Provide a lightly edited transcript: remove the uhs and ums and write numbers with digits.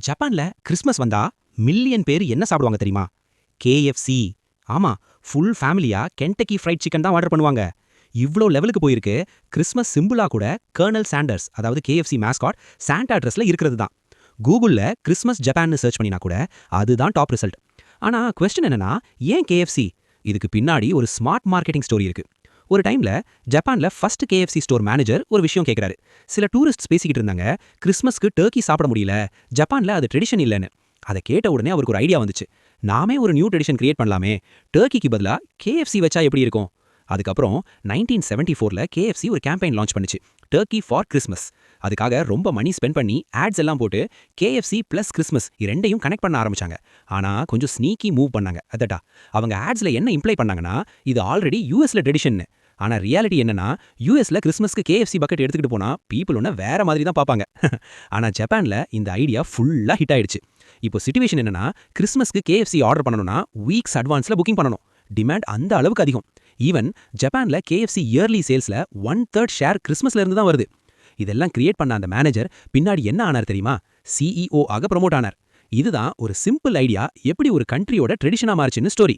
ஜப்பான்ல கிறிஸ்மஸ் வந்தா மில்லியன் பேர் என்ன சாப்பிடுவாங்க தெரியுமா? கேஎஃப்சி. ஆமா, ஃபுல் ஃபேமிலியா கென்டக்கி ஃப்ரைட் சிக்கன் தான் ஆர்டர் பண்ணுவாங்க. இவ்ளோ லெவலுக்கு போயிருக்கு. கிறிஸ்மஸ் சிம்பிளா கூட கர்னல் சாண்டர்ஸ், அதாவது கேஎஃப்சி மாஸ்காட், சாண்டா ட்ரெஸ்ல இருக்கிறது தான். கூகுள்ல கிறிஸ்மஸ் ஜப்பான்னு சர்ச் பண்ணினா கூட அதுதான் டாப் ரிசல்ட். ஆனா கொஸ்டின் என்னன்னா, ஏன் கேஎஃப்சி? இதுக்கு பின்னாடி ஒரு ஸ்மார்ட் மார்க்கெட்டிங் ஸ்டோரி இருக்கு. ஒரு டைம்ல ஜப்பான்ல ஃபர்ஸ்ட் கேஎஃப்சி ஸ்டோர் மேனேஜர் ஒரு விஷயம் கேட்கிறாரு. சில டூரிஸ்ட்ஸ் பேசிக்கிட்டு இருந்தாங்க, கிறிஸ்மஸ்க்கு டர்க்கி சாப்பிட முடியல, ஜப்பான்ல அது ட்ரெடிஷன் இல்லைன்னு. அதை கேட்ட உடனே அவருக்கு ஒரு ஐடியா வந்துச்சு. நாமே ஒரு நியூ ட்ரெடிஷன் கிரியேட் பண்ணலாமே, டர்க்கிக்கு பதிலா கேஎஃப்சி வச்சா எப்படி இருக்கும்? அதுக்கப்புறம் 1974ல கேஎஃப்சி ஒரு கேம்பெயின் லான்ச் பண்ணுச்சு, டர்க்கி ஃபார் கிறிஸ்மஸ். அதுக்காக ரொம்ப மணி ஸ்பெண்ட் பண்ணி ஆட்ஸ் எல்லாம் போட்டு கேஎஃப்சி பிளஸ் கிறிஸ்மஸ் ரெண்டையும் கனெக்ட் பண்ண ஆரம்பிச்சாங்க. ஆனா கொஞ்சம் ஸ்னீக்கி மூவ் பண்ணாங்க. அதட்டா அவங்க ஆட்ஸ்ல என்ன இம்ப்ளை பண்ணாங்கன்னா, இது ஆல்ரெடி யூஎஸ்ல ட்ரெடிஷன். ஆனா ரியாலிட்டி என்னன்னா, யூஎஸ்ல கிறிஸ்மஸ்க்கு கேஎஃப்சி பக்கெட் எடுத்துக்கிட்டு போனா பீப்புள் ஒன்ன வேற மாதிரி தான் பார்ப்பாங்க. ஆனா ஜப்பான்ல இந்த ஐடியா ஃபுல்லா ஹிட் ஆயிடுச்சு. இப்போ சிச்சுவேஷன் என்னன்னா, கிறிஸ்மஸ்க்கு கேஎஃப்சி ஆர்டர் பண்ணணும்னா வீக்ஸ் அட்வான்ஸ்ல புக்கிங் பண்ணணும். டிமாண்ட் அந்த அளவுக்கு அதிகம். ஈவன் ஜப்பான்ல கேஎஃப்சி இயர்லி சேல்ஸ்ல 1/3 ஷேர் கிறிஸ்மஸ்ல இருந்து தான் வருது. இதெல்லாம் கிரியேட் பண்ண அந்த மேனேஜர் பின்னாடி என்ன ஆனார் தெரியுமா? சிஇஓ ஆக ப்ரமோட் ஆனார். இதுதான் ஒரு சிம்பிள் ஐடியா எப்படி ஒரு கண்ட்ரியோட ட்ரெடிஷனா மாறுச்சுன்னு ஸ்டோரி.